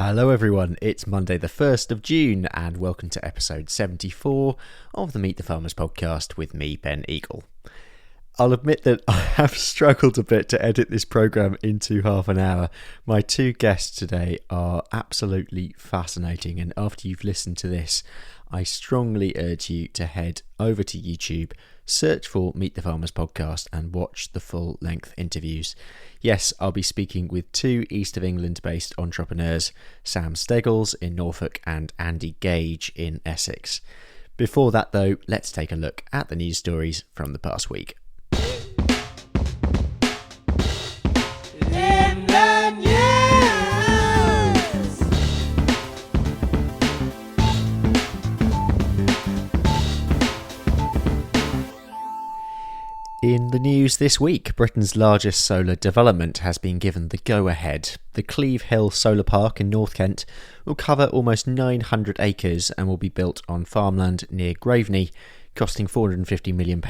Hello everyone, it's Monday the 1st of June and welcome to episode 74 of the Meet the Farmers podcast with me, Ben Eagle. I'll admit that I have struggled a bit to edit this programme into half an hour. My two guests today are absolutely fascinating, and after you've listened to this, I strongly urge you to head over to YouTube, search for Meet the Farmers podcast and watch the full length interviews. Yes, I'll be speaking with two East of England based entrepreneurs, Sam Steggles in Norfolk and Andy Gage in Essex. Before that though, let's take a look at the news stories from the past week. In the news this week, Britain's largest solar development has been given the go-ahead. The Cleve Hill Solar Park in North Kent will cover almost 900 acres and will be built on farmland near Graveney, costing £450 million.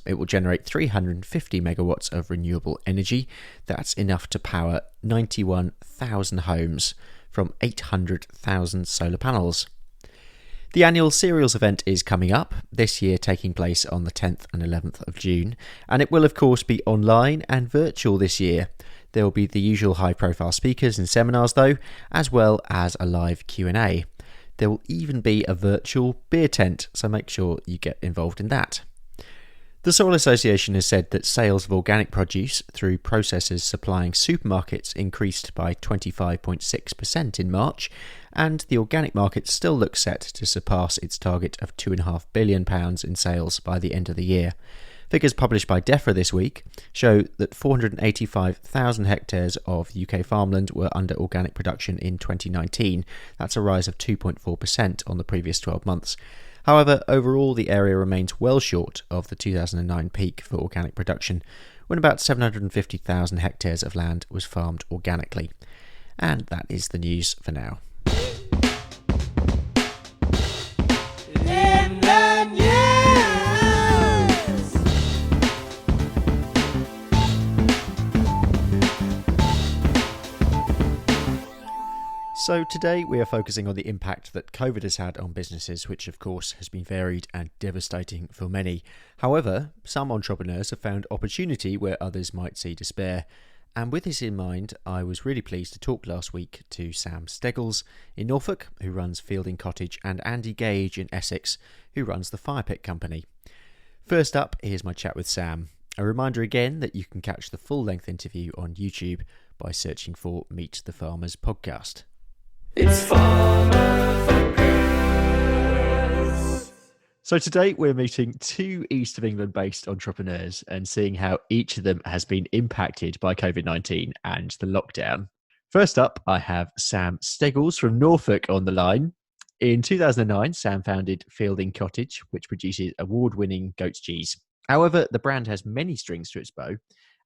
It will generate 350 megawatts of renewable energy. That's enough to power 91,000 homes from 800,000 solar panels. The annual cereals event is coming up, this year taking place on the 10th and 11th of June, and it will of course be online and virtual this year. There will be the usual high-profile speakers and seminars though, as well as a live Q&A. There will even be a virtual beer tent, so make sure you get involved in that. The Soil Association has said that sales of organic produce through processors supplying supermarkets increased by 25.6% in March, and the organic market still looks set to surpass its target of £2.5 billion in sales by the end of the year. Figures published by DEFRA this week show that 485,000 hectares of UK farmland were under organic production in 2019. That's a rise of 2.4% on the previous 12 months. However, overall the area remains well short of the 2009 peak for organic production, when about 750,000 hectares of land was farmed organically. And that is the news for now. So today we are focusing on the impact that COVID has had on businesses, which of course has been varied and devastating for many. However, some entrepreneurs have found opportunity where others might see despair. And with this in mind, I was really pleased to talk last week to Sam Steggles in Norfolk, who runs Fielding Cottage, and Andy Gage in Essex, who runs the Firepit company. First up, here's my chat with Sam. A reminder again that you can catch the full-length interview on YouTube by searching for Meet the Farmers podcast. It's Farmer Focus. So today we're meeting two East of England based entrepreneurs and seeing how each of them has been impacted by COVID-19 and the lockdown. First up, I have Sam Steggles from Norfolk on the line. In 2009, Sam founded Fielding Cottage, which produces award-winning goat's cheese. However, the brand has many strings to its bow,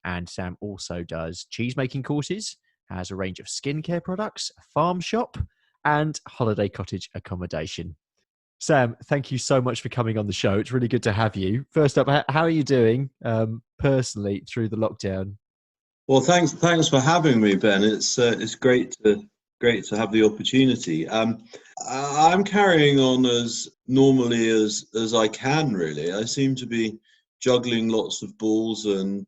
and Sam also does cheese-making courses, has a range of skincare products, a farm shop, and holiday cottage accommodation. Sam, thank you so much for coming on the show. It's really good to have you. First up, how are you doing personally through the lockdown? Well, thanks for having me, Ben. It's great to have the opportunity. I'm carrying on as normally as I can. Really, I seem to be juggling lots of balls and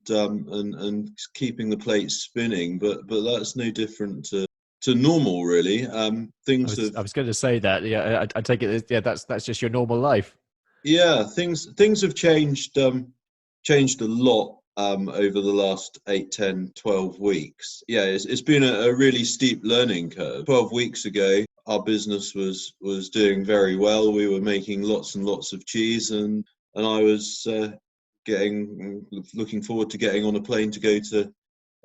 keeping the plate spinning, but that's no different to normal, really. I was going to say that. Yeah, I take it. Yeah, that's just your normal life. Yeah, things have changed a lot over the last 8, 10, 12 weeks. Yeah, it's been a really steep learning curve. 12 weeks ago, our business was doing very well. We were making lots and lots of cheese, and I was looking forward to getting on a plane to go to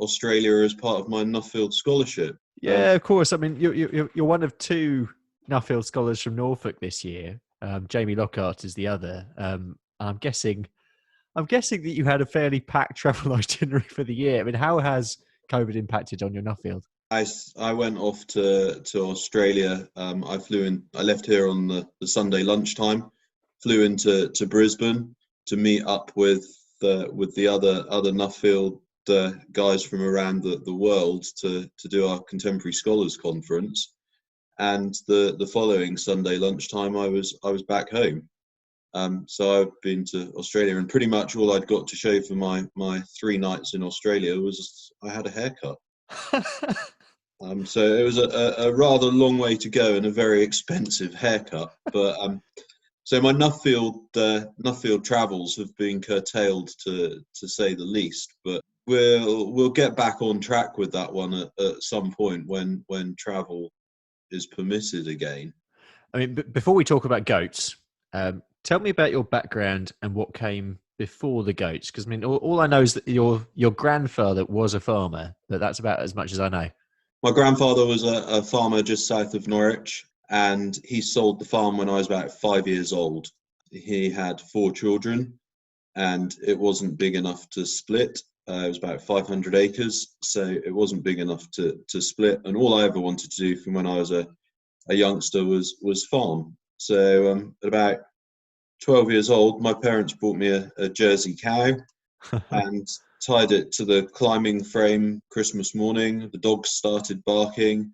Australia as part of my Nuffield scholarship. Yeah, of course. I mean, you're one of two Nuffield scholars from Norfolk this year. Jamie Lockhart is the other. I'm guessing that you had a fairly packed travel itinerary for the year. I mean, how has COVID impacted on your Nuffield? I went off to Australia. I flew in. I left here on the Sunday lunchtime. Flew into Brisbane to meet up with the other Nuffield guys from around the world to do our Contemporary Scholars Conference. and the following Sunday lunchtime, I was back home. So I've been to Australia, and pretty much all I'd got to show for my 3 nights in Australia was I had a haircut. So it was a rather long way to go and a very expensive haircut. But so my Nuffield travels have been curtailed to say the least. But we'll get back on track with that one at some point when travel is permitted again. I mean, before we talk about goats, tell me about your background and what came before the goats. Because I mean, all I know is that your grandfather was a farmer, but that's about as much as I know. My grandfather was a farmer just south of Norwich, and he sold the farm when I was about 5 years old. He had 4 children, and it wasn't big enough to split. It was about 500 acres, so it wasn't big enough to split. And all I ever wanted to do from when I was a youngster was farm. So at about 12 years old, my parents bought me a Jersey cow and tied it to the climbing frame Christmas morning. The dogs started barking.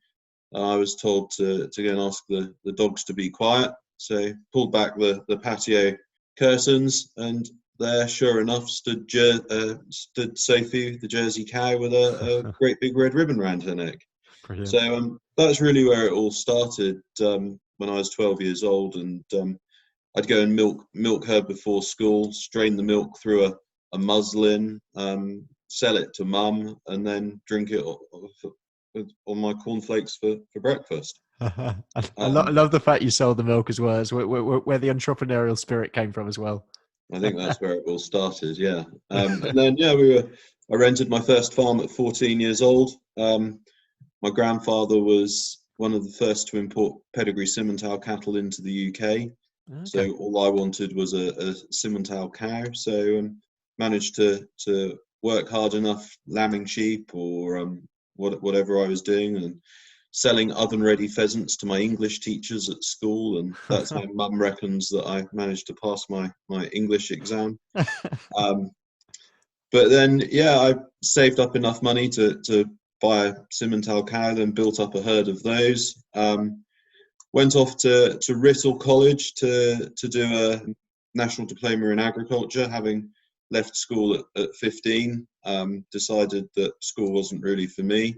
I was told to go and ask the dogs to be quiet. So pulled back the patio curtains, and there, sure enough, stood Sophie, the Jersey cow, with a great big red ribbon around her neck. Brilliant. So that's really where it all started when I was 12 years old, and I'd go and milk her before school, strain the milk through a muslin, sell it to mum, and then drink it on my cornflakes for breakfast. I love the fact you sold the milk as well. It's where the entrepreneurial spirit came from as well. I think that's where it all started, yeah. And then, I rented my first farm at 14 years old. My grandfather was one of the first to import pedigree Simmental cattle into the UK. Okay. So all I wanted was a Simmental cow. So managed to work hard enough lambing sheep or whatever I was doing, and selling oven-ready pheasants to my English teachers at school, and that's how mum reckons that I managed to pass my English exam. But then, I saved up enough money to buy a Simmental cow, then built up a herd of those. Went off to Writtle College to do a national diploma in agriculture, having left school at 15. Decided that school wasn't really for me.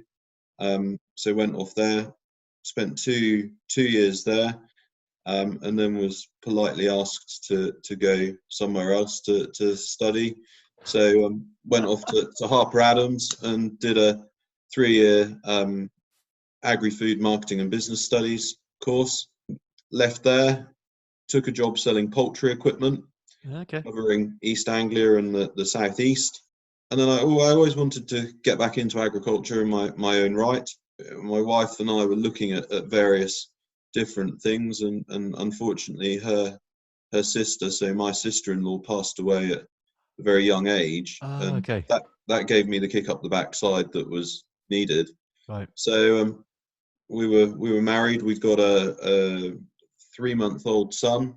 So went off there, spent two years there, and then was politely asked to go somewhere else to study. So went off to Harper Adams and did a 3-year agri-food marketing and business studies course. Left there, took a job selling poultry equipment, covering East Anglia and the southeast. And then I always wanted to get back into agriculture in my own right. My wife and I were looking at various different things, and unfortunately her sister, so my sister-in-law, passed away at a very young age, and that gave me the kick up the backside that was needed. Right. So we were married. We've got a 3-month-old son.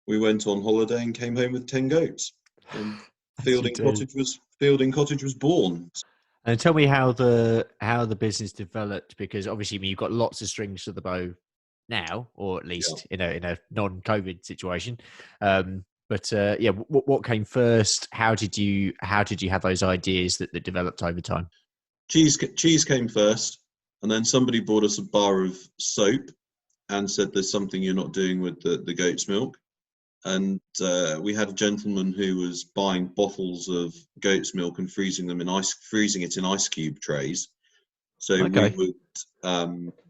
We went on holiday and came home with 10 goats. And Fielding Cottage was born. And tell me how the business developed, because obviously, I mean, you've got lots of strings to the bow now, or at least in a non-COVID situation. What came first? How did you have those ideas that developed over time? Cheese came first, and then somebody bought us a bar of soap and said, "There's something you're not doing with the goat's milk." And we had a gentleman who was buying bottles of goat's milk and freezing it in ice cube trays. So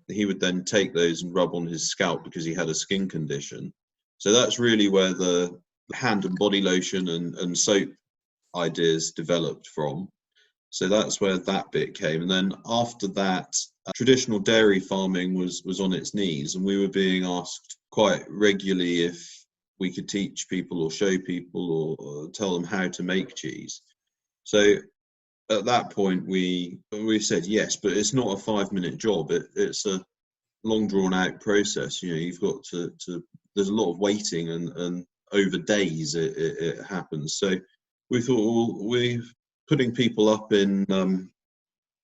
he would then take those and rub on his scalp because he had a skin condition. So that's really where the hand and body lotion and soap ideas developed from. So that's where that bit came. And then after that, traditional dairy farming was on its knees, and we were being asked quite regularly if we could teach people or show people or tell them how to make cheese. So at that point, we said yes, but it's not a 5-minute job. It's a long drawn out process. You've got to there's a lot of waiting, and over days it happens. So we thought, we're putting people up in the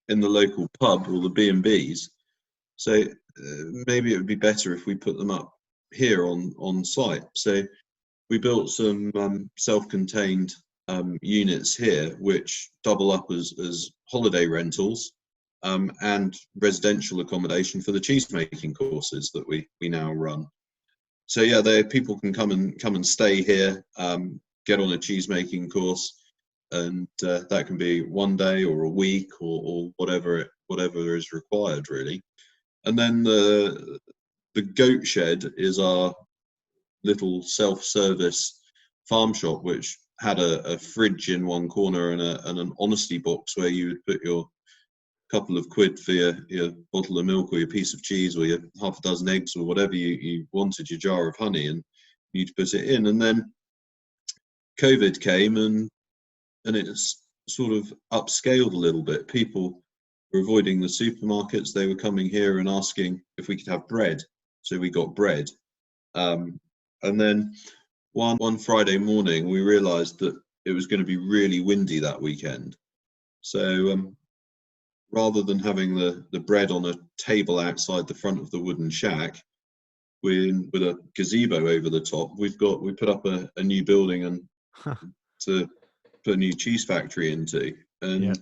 local pub or the B&Bs. So maybe it would be better if we put them up here on site. So we built some self-contained units here, which double up as holiday rentals and residential accommodation for the cheese making courses that we now run. So yeah, people can come and stay here, get on a cheese making course, and that can be one day or a week or whatever is required really. And then the goat shed is our little self-service farm shop, which had a fridge in one corner and an honesty box where you would put your couple of quid for your bottle of milk or your piece of cheese or your half a dozen eggs or whatever you wanted, your jar of honey, and you'd put it in. And then COVID came and it's sort of upscaled a little bit. People were avoiding the supermarkets. They were coming here and asking if we could have bread. So we got bread. And then one Friday morning, we realized that it was going to be really windy that weekend. So rather than having the bread on a table outside the front of the wooden shack with a gazebo over the top, we put up a new building and to put a new cheese factory into. And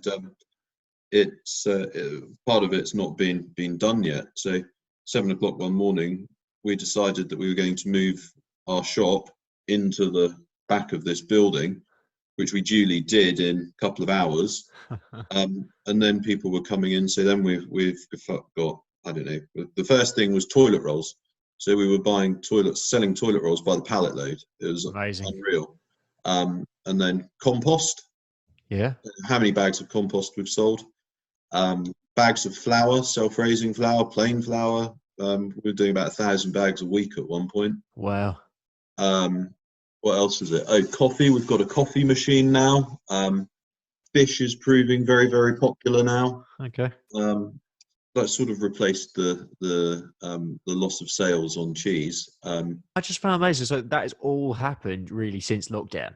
it's part of it's not been done yet. So 7 o'clock one morning, we decided that we were going to move our shop into the back of this building, which we duly did in a couple of hours. And then people were coming in. So then we've got, I don't know, the first thing was toilet rolls. So we were selling toilet rolls by the pallet load. It was amazing, unreal. And then compost. Yeah. How many bags of compost we've sold? Bags of flour, self-raising flour, plain flour. We're doing about 1,000 bags a week at one point. Wow. What else is it? Oh, coffee. We've got a coffee machine now. Fish is proving very, very popular now. Okay. That sort of replaced the loss of sales on cheese. I just found amazing. So that has all happened really since lockdown.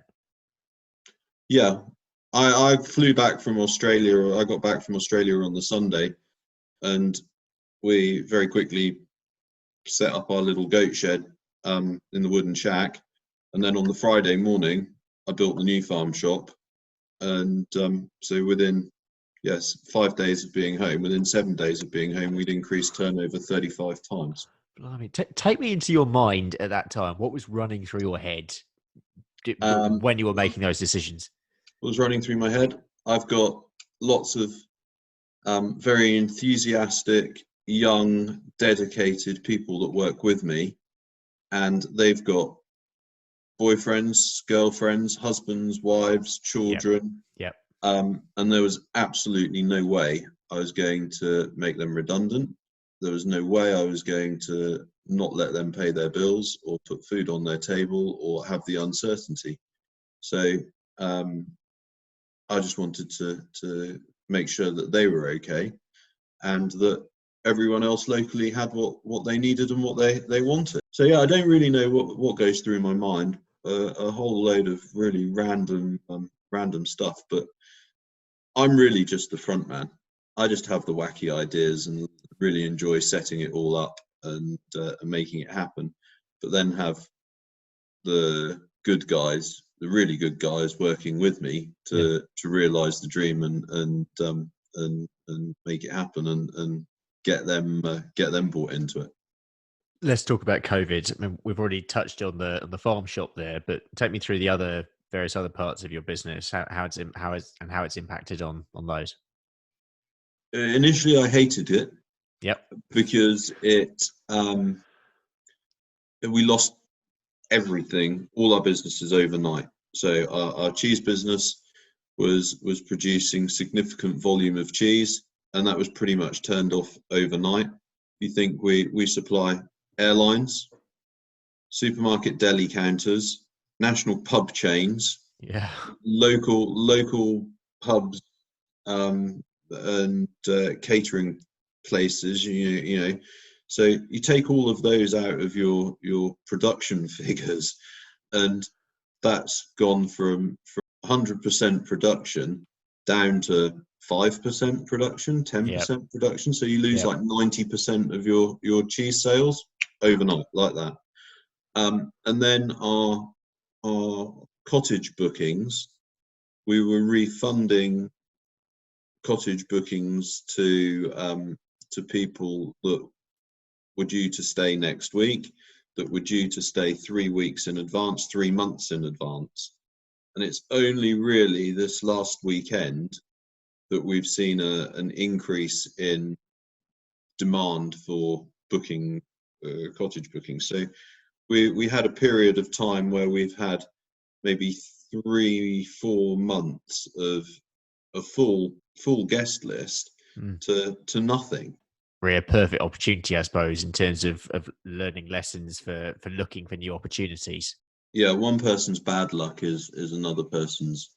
Yeah, I flew back from Australia. I got back from Australia on the Sunday, and we very quickly set up our little goat shed in the wooden shack. And then on the Friday morning, I built the new farm shop. And so within 5 days of being home, within 7 days of being home, we'd increased turnover 35 times. Blimey. Take me into your mind at that time. What was running through your head when you were making those decisions? What was running through my head? I've got lots of very enthusiastic, young, dedicated people that work with me, and they've got boyfriends, girlfriends, husbands, wives, children. Yep. And there was absolutely no way I was going to make them redundant. There was no way I was going to not let them pay their bills or put food on their table or have the uncertainty. So I just wanted to make sure that they were okay and that everyone else locally had what they needed and what they wanted. So yeah, I don't really know what goes through my mind. A whole load of really random stuff, but I'm really just the front man. I just have the wacky ideas and really enjoy setting it all up and making it happen, but then have the good guys, the really good guys working with me to realize the dream and make it happen and get them bought into it. Let's talk about COVID. I mean, we've already touched on the farm shop there, but take me through the various other parts of your business. How it's impacted on those. Initially, I hated it. Yep. Because we lost everything, all our businesses overnight. So our cheese business was producing significant volume of cheese, and that was pretty much turned off overnight. You think we supply airlines, supermarket deli counters, national pub chains, local pubs, and catering places. You know, so you take all of those out of your production figures, and that's gone from 100% production down to 5% production, Yep. 10% production. So you lose Yep. like 90% of your cheese sales overnight, like that. And then our cottage bookings, we were refunding cottage bookings to people that were due to stay next week, that were due to stay 3 weeks in advance, 3 months in advance. And it's only really this last weekend that we've seen an increase in demand for booking cottage bookings. So we had a period of time where we've had maybe 3-4 months of a full guest list to nothing. Really a perfect opportunity, I suppose, in terms of learning lessons for looking for new opportunities. Yeah, one person's bad luck is another person's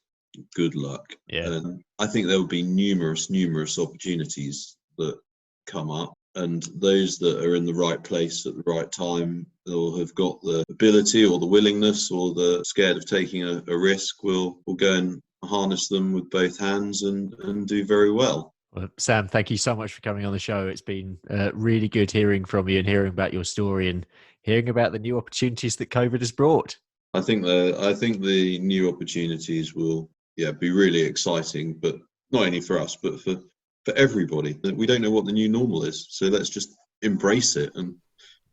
good luck. Yeah. And I think there will be numerous opportunities that come up, and those that are in the right place at the right time or have got the ability or the willingness or the scared of taking a risk will go and harness them with both hands and do very well. Well, Sam, thank you so much for coming on the show. It's been really good hearing from you and hearing about your story and hearing about the new opportunities that COVID has brought. I think the new opportunities will be really exciting, but not only for us, but for everybody. We don't know what the new normal is, so let's just embrace it and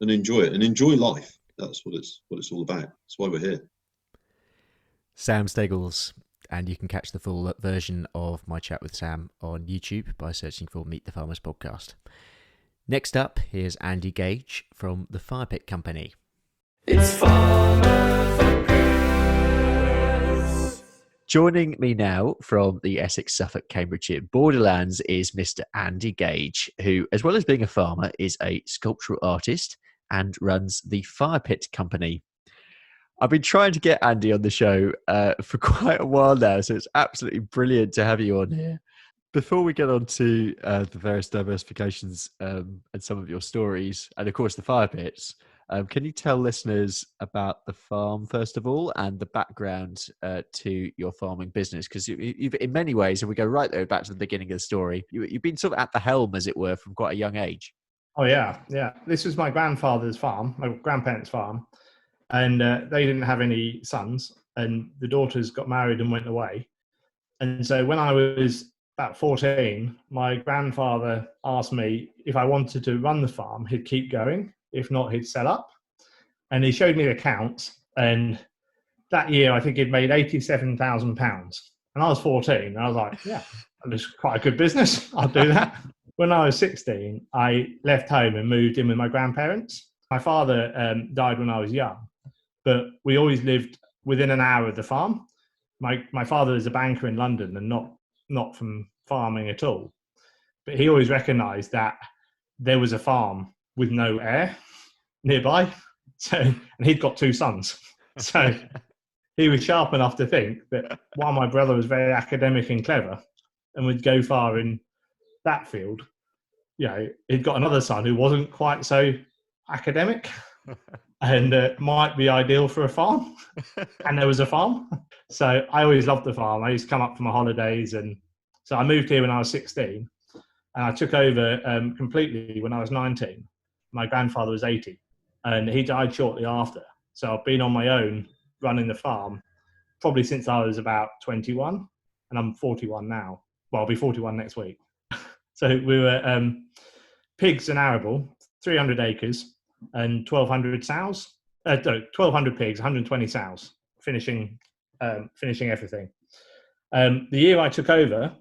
enjoy it and enjoy life. That's what it's all about. That's why we're here. Sam Steggles, and you can catch the full version of my chat with Sam on YouTube by searching for Meet the Farmers podcast. Next up, here's Andy Gage from the Firepit Company. It's Farmer. Joining me now from the Essex, Suffolk, Cambridgeshire borderlands is Mr. Andy Gage, who, as well as being a farmer, is a sculptural artist and runs the Firepit Company. I've been trying to get Andy on the show for quite a while now, so it's absolutely brilliant to have you on here. Before we get on to the various diversifications and some of your stories, and of course the Firepits, can you tell listeners about the farm, first of all, and the background to your farming business? Because you've, in many ways, if we go right there back to the beginning of the story, you've been sort of at the helm, as it were, from quite a young age. Oh, yeah. This was my grandfather's farm, my grandparents' farm, and they didn't have any sons, and the daughters got married and went away. And so when I was about 14, my grandfather asked me if I wanted to run the farm, he'd keep going. If not, he'd sell up. And he showed me the accounts. And that year, I think he'd made £87,000. And I was 14. And I was like, yeah, that's quite a good business. I'll do that. When I was 16, I left home and moved in with my grandparents. My father died when I was young, but we always lived within an hour of the farm. My father is a banker in London and not from farming at all. But he always recognised that there was a farm with no heir nearby. So, and he'd got 2 sons. So he was sharp enough to think that while my brother was very academic and clever and would go far in that field, he'd got another son who wasn't quite so academic and might be ideal for a farm. And there was a farm. So I always loved the farm. I used to come up for my holidays. And so I moved here when I was 16 and I took over completely when I was 19. My grandfather was 80 and he died shortly after. So I've been on my own running the farm probably since I was about 21 and I'm 41 now. Well, I'll be 41 next week. So we were pigs and arable, 300 acres and 1,200 sows. 1,200 pigs, 120 sows, finishing everything. The year I took over,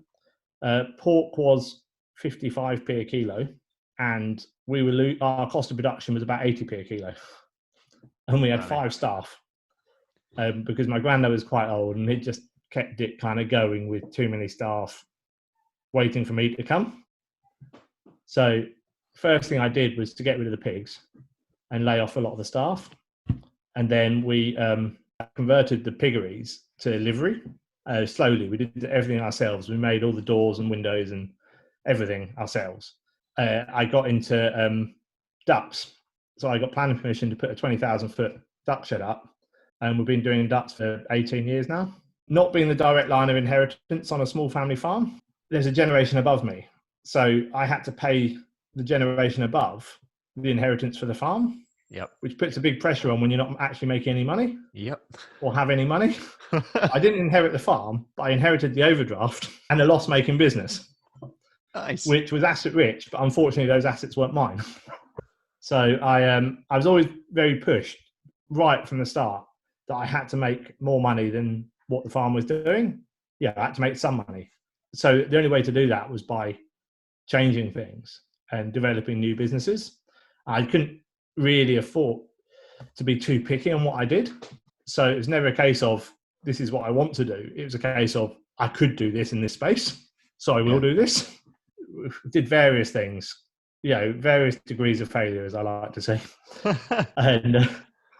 pork was 55p a kilo, and our cost of production was about 80p a kilo, and we had 5 staff because my granddad was quite old, and it just kept it kind of going with too many staff waiting for me to come. So first thing I did was to get rid of the pigs and lay off a lot of the staff, and then we converted the piggeries to livery slowly. We did everything ourselves. We made all the doors and windows and everything ourselves. I got into ducks. So I got planning permission to put a 20,000 foot duck shed up. And we've been doing ducks for 18 years now. Not being the direct line of inheritance on a small family farm, there's a generation above me. So I had to pay the generation above the inheritance for the farm, Yep. which puts a big pressure on when you're not actually making any money Yep. or have any money. I didn't inherit the farm, but I inherited the overdraft and a loss-making business, Nice. which was asset rich, but unfortunately those assets weren't mine. So I was always very pushed right from the start that I had to make more money than what the farm was doing. Yeah, I had to make some money. So the only way to do that was by changing things and developing new businesses. I couldn't really afford to be too picky on what I did. So it was never a case of, this is what I want to do. It was a case of, I could do this in this space, so I will do this. Did various things, various degrees of failure, as I like to say. And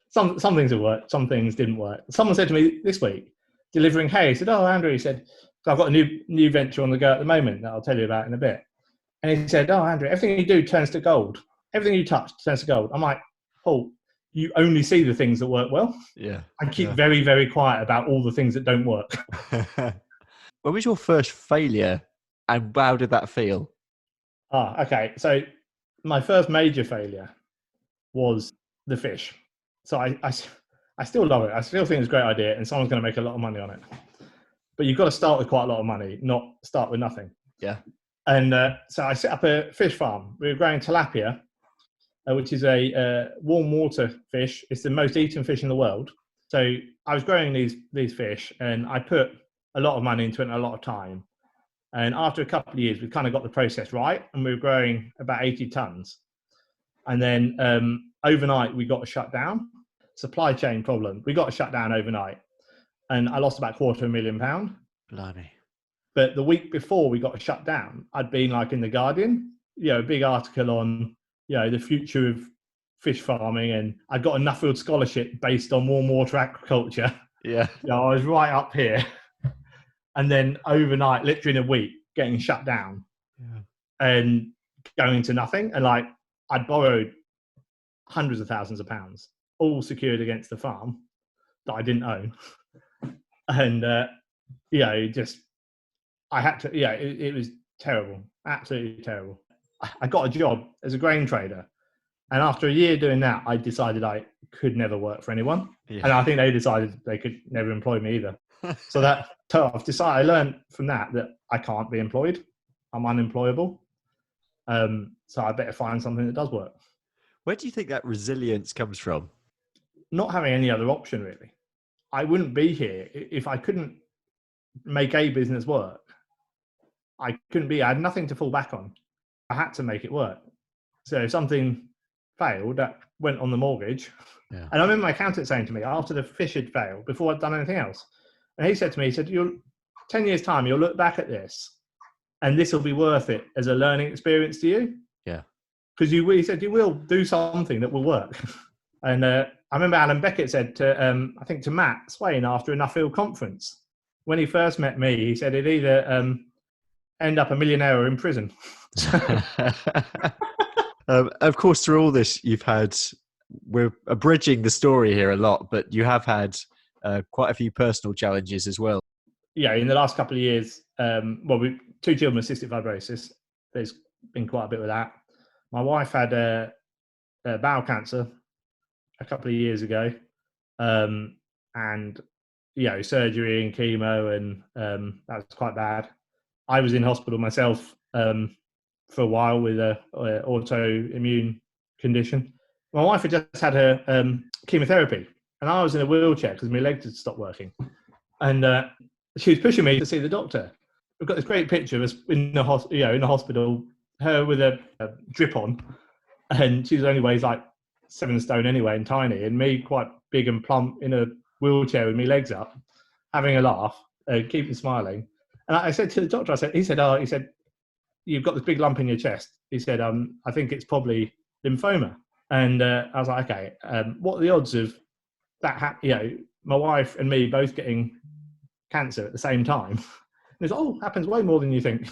some things have worked, some things didn't work. Someone said to me this week, delivering hay, he said, "Oh, Andrew," he said, "I've got a new venture on the go at the moment that I'll tell you about in a bit." And he said, "Oh, Andrew, everything you do turns to gold. Everything you touch turns to gold." I'm like, "Paul, you only see the things that work well. Yeah. And keep very, very quiet about all the things that don't work." What was your first failure and how did that feel? Okay. So my first major failure was the fish. So I still love it. I still think it's a great idea and someone's going to make a lot of money on it. But you've got to start with quite a lot of money, not start with nothing. Yeah. And so I set up a fish farm. We were growing tilapia, which is a warm water fish. It's the most eaten fish in the world. So I was growing these fish and I put a lot of money into it and a lot of time. And after a couple of years, we kind of got the process right and we were growing about 80 tons. And then overnight, we got shut down. Supply chain problem. We got shut down overnight. And I lost about £250,000. Blimey. But the week before we got shut down, I'd been like in The Guardian, a big article on, the future of fish farming. And I got a Nuffield scholarship based on warm water aquaculture. Yeah. I was right up here. And then overnight, literally in a week, getting shut down and going to nothing. And I'd borrowed hundreds of thousands of pounds, all secured against the farm that I didn't own. And, I had to, it was terrible, absolutely terrible. I got a job as a grain trader. And after a year doing that, I decided I could never work for anyone. Yeah. And I think they decided they could never employ me either. So I've decided, I learned from that I can't be employed. I'm unemployable. So I better find something that does work. Where do you think that resilience comes from? Not having any other option, really. I wouldn't be here if I couldn't make a business work. I had nothing to fall back on. I had to make it work. So if something failed, that went on the mortgage. Yeah. And I remember my accountant saying to me after the fish had failed, before I'd done anything else, and he said to me, 10 years time, you'll look back at this and this will be worth it as a learning experience to you. Yeah. Because he said, you will do something that will work. And I remember Alan Beckett said to, I think to Matt Swain after a Nuffield conference, when he first met me, he said he'd either end up a millionaire or in prison. Of course, through all this, we're abridging the story here a lot, but you have had quite a few personal challenges as well. Yeah, in the last couple of years, we've 2 children with cystic fibrosis. There's been quite a bit with that. My wife had a bowel cancer a couple of years ago, and surgery and chemo, and that was quite bad. I was in hospital myself for a while with an autoimmune condition. My wife had just had her chemotherapy, and I was in a wheelchair because my legs had stopped working. And she was pushing me to see the doctor. We've got this great picture of us in the hospital, her with a drip on, and she only weighs like 7 stone anyway and tiny, and me quite big and plump in a wheelchair with my legs up, having a laugh, keeping smiling. And I said to the doctor, he said, you've got this big lump in your chest. He said, I think it's probably lymphoma. And I was like, okay, what are the odds of that? My wife and me both getting cancer at the same time. And it's happens way more than you think.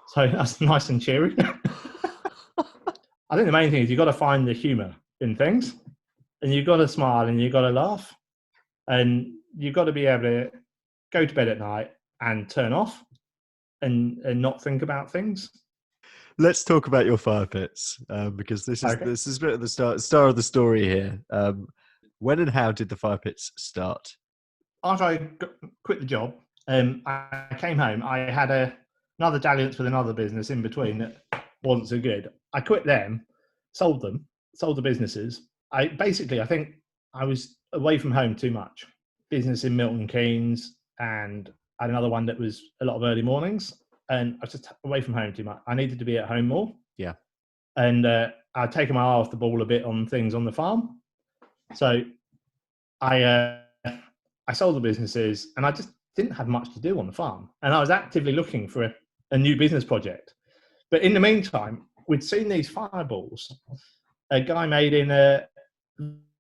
So that's nice and cheery. I think the main thing is you've got to find the humour in things, and you've got to smile and you've got to laugh, and you've got to be able to go to bed at night and turn off, and not think about things. Let's talk about your fire pits, because this is Okay. this is a bit of the star of the story here. When and how did the fire pits start? After I quit the job, I came home. I had another dalliance with another business in between that wasn't so good. I quit them, sold the businesses. I think I was away from home too much. Business in Milton Keynes, and I had another one that was a lot of early mornings, and I was just away from home too much. I needed to be at home more. Yeah. And I'd taken my eye off the ball a bit on things on the farm. So I sold the businesses, and I just didn't have much to do on the farm. And I was actively looking for a new business project. But in the meantime, we'd seen these fireballs a guy made in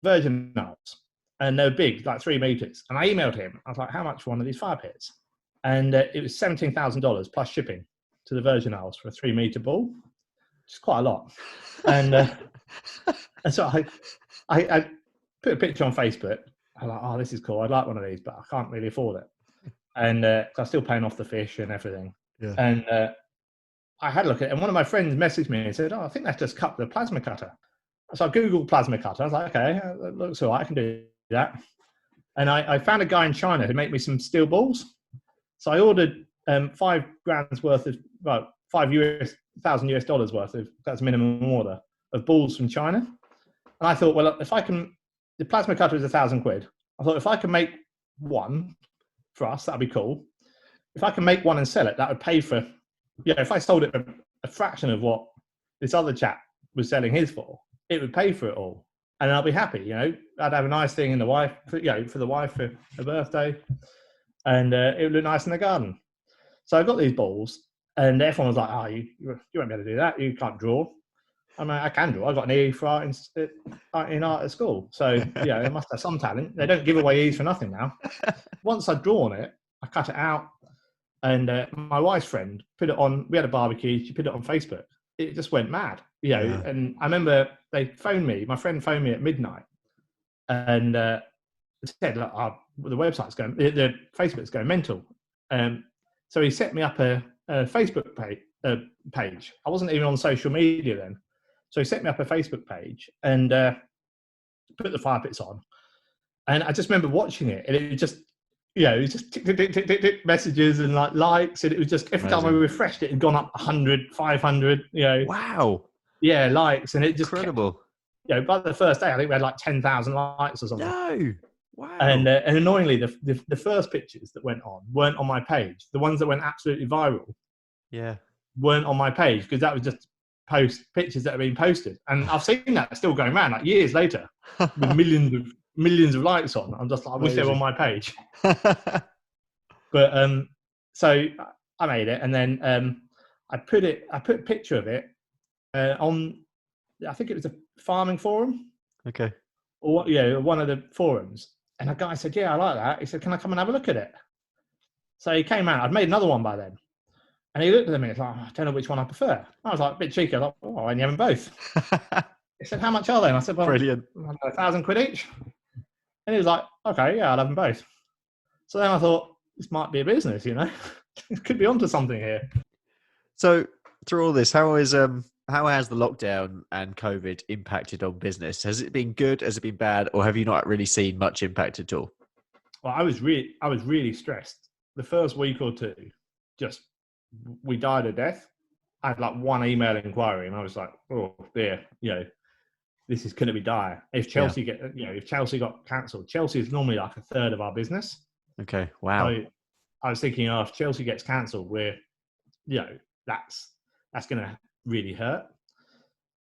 Virgin Islands, and they were big, like 3 meters. And I emailed him. I was like, "How much for one of these fire pits?" And it was $17,000 plus shipping to the Virgin Isles for a 3 meter ball, which is quite a lot. And so I put a picture on Facebook. I'm like, "Oh, this is cool. I'd like one of these, but I can't really afford it." And I'm still paying off the fish and everything. Yeah. And I had a look at it, and one of my friends messaged me and said, "Oh, I think that's just cut the plasma cutter." So I Googled plasma cutter. I was like, "Okay, that looks all right. I can do that." And I found a guy in China who made me some steel balls. So I ordered $5,000 worth of, well, $5,000 worth of, that's minimum order, of balls from China. And I thought, well, if I can, the plasma cutter is £1,000. I thought if I can make one for us, that'd be cool. If I can make one and sell it, that would pay for, if I sold it for a fraction of what this other chap was selling his for, it would pay for it all. And I'll be happy, I'd have a nice thing in the wife, for the wife for her birthday, and it would look nice in the garden. So I got these balls, and everyone was like, "Oh, you won't be able to do that. You can't draw." I mean, I can draw. I got an E for art in art at school, so I must have some talent. They don't give away E's for nothing now. Once I'd drawn it, I cut it out, and my wife's friend put it on. We had a barbecue. She put it on Facebook. It just went mad, And I remember they phoned me. My friend phoned me at midnight, and said, "Look, the website's going, the Facebook's going mental." So he set me up a Facebook page. I wasn't even on social media then, so he set me up a Facebook page and put the fire pits on. And I just remember watching it, and it was just, it was just tick, tick, tick, tick, tick, tick, messages and like likes, and it was just every time I refreshed it, it had gone up 100, 500. Wow. Yeah, likes, and it just incredible. By the first day, I think we had like 10,000 likes or something. No. Wow. And annoyingly, the first pictures that went on weren't on my page. The ones that went absolutely viral, weren't on my page, because that was just pictures that have been posted. And I've seen that still going around like years later with millions of likes on. I'm just like, I wish they were on my page. But so I made it, and then I put a picture of it on, I think it was a farming forum. Okay. Or one of the forums. And a guy said, "Yeah, I like that." He said, "Can I come and have a look at it?" So he came out. I'd made another one by then. And he looked at me and was like, "I don't know which one I prefer." I was like, a bit cheeky. I thought, "Oh, I only have them both." He said, "How much are they?" And I said, "Well, brilliant. £1,000 each." And he was like, "Okay, yeah, I'll have them both." So then I thought, this might be a business, Could be onto something here. So through all this, how has the lockdown and COVID impacted on business? Has it been good? Has it been bad? Or have you not really seen much impact at all? Well, I was really stressed. The first week or two, we died a death. I had like one email inquiry, and I was like, "Oh dear, this is going to be dire." If Chelsea if Chelsea got cancelled, Chelsea is normally like a third of our business. Okay, wow. So I was thinking, if Chelsea gets cancelled, that's going to really hurt.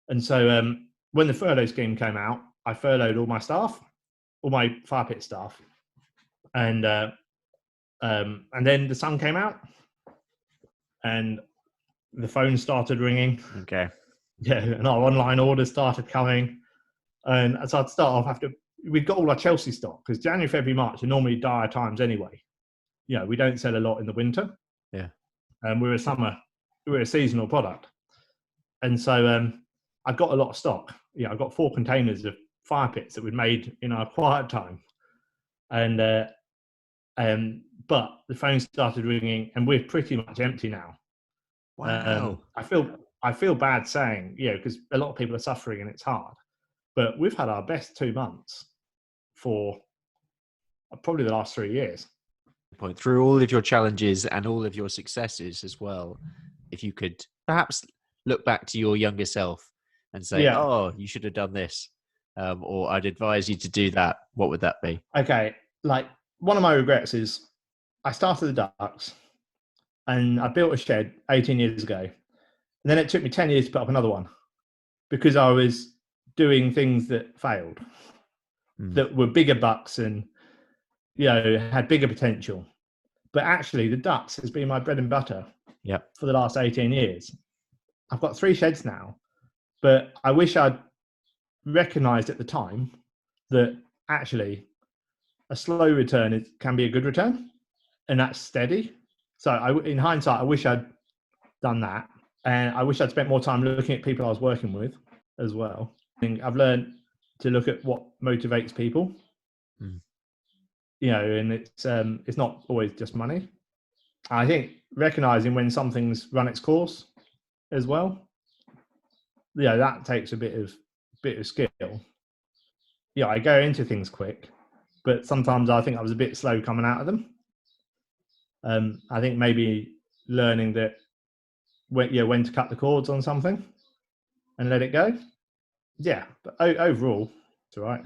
And so when the furlough scheme came out, I furloughed all my staff, all my fire pit staff, and then the sun came out, and the phone started ringing. Okay. Yeah, and our online orders started coming, and so I'd start off we've got all our Chelsea stock, because January, February, March are normally dire times anyway. We don't sell a lot in the winter. Yeah. And we're a seasonal product. And so I got a lot of stock. I got 4 containers of fire pits that we'd made in our quiet time. And but the phone started ringing, and we're pretty much empty now. Wow. I feel bad saying, because a lot of people are suffering and it's hard. But we've had our best 2 months for probably the last 3 years. Point through all of your challenges and all of your successes as well. If you could perhaps look back to your younger self and say, "Oh, you should have done this," or "I'd advise you to do that," what would that be? Okay, like one of my regrets is I started the ducks, and I built a shed 18 years ago, and then it took me 10 years to put up another one because I was doing things that failed, that were bigger bucks and had bigger potential. But actually, the ducks has been my bread and butter for the last 18 years. I've got 3 sheds now, but I wish I'd recognised at the time that actually a slow return can be a good return, and that's steady. So in hindsight, I wish I'd done that, and I wish I'd spent more time looking at people I was working with as well. I think I've learned to look at what motivates people. And it's not always just money. I think recognizing when something's run its course as well, that takes a bit of skill. I go into things quick, but sometimes I think I was a bit slow coming out of them. I think maybe learning that when to cut the cords on something and let it go. But overall, it's all right.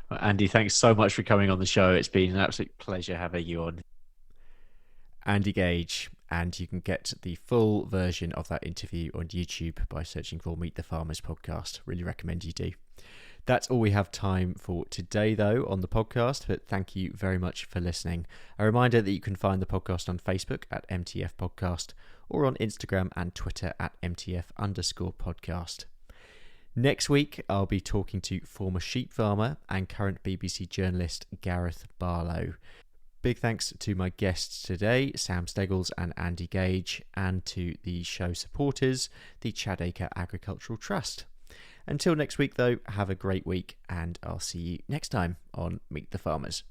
Well, Andy, thanks so much for coming on the show. It's been an absolute pleasure having you on. Andy Gage, and you can get the full version of that interview on YouTube by searching for Meet the Farmers podcast. Really recommend you do. That's all we have time for today, though, on the podcast, but thank you very much for listening. A reminder that you can find the podcast on Facebook at MTF Podcast or on Instagram and Twitter at MTF_podcast. Next week, I'll be talking to former sheep farmer and current BBC journalist Gareth Barlow. Big thanks to my guests today, Sam Steggles and Andy Gage, and to the show supporters, the Chadacre Agricultural Trust. Until next week, though, have a great week, and I'll see you next time on Meet the Farmers.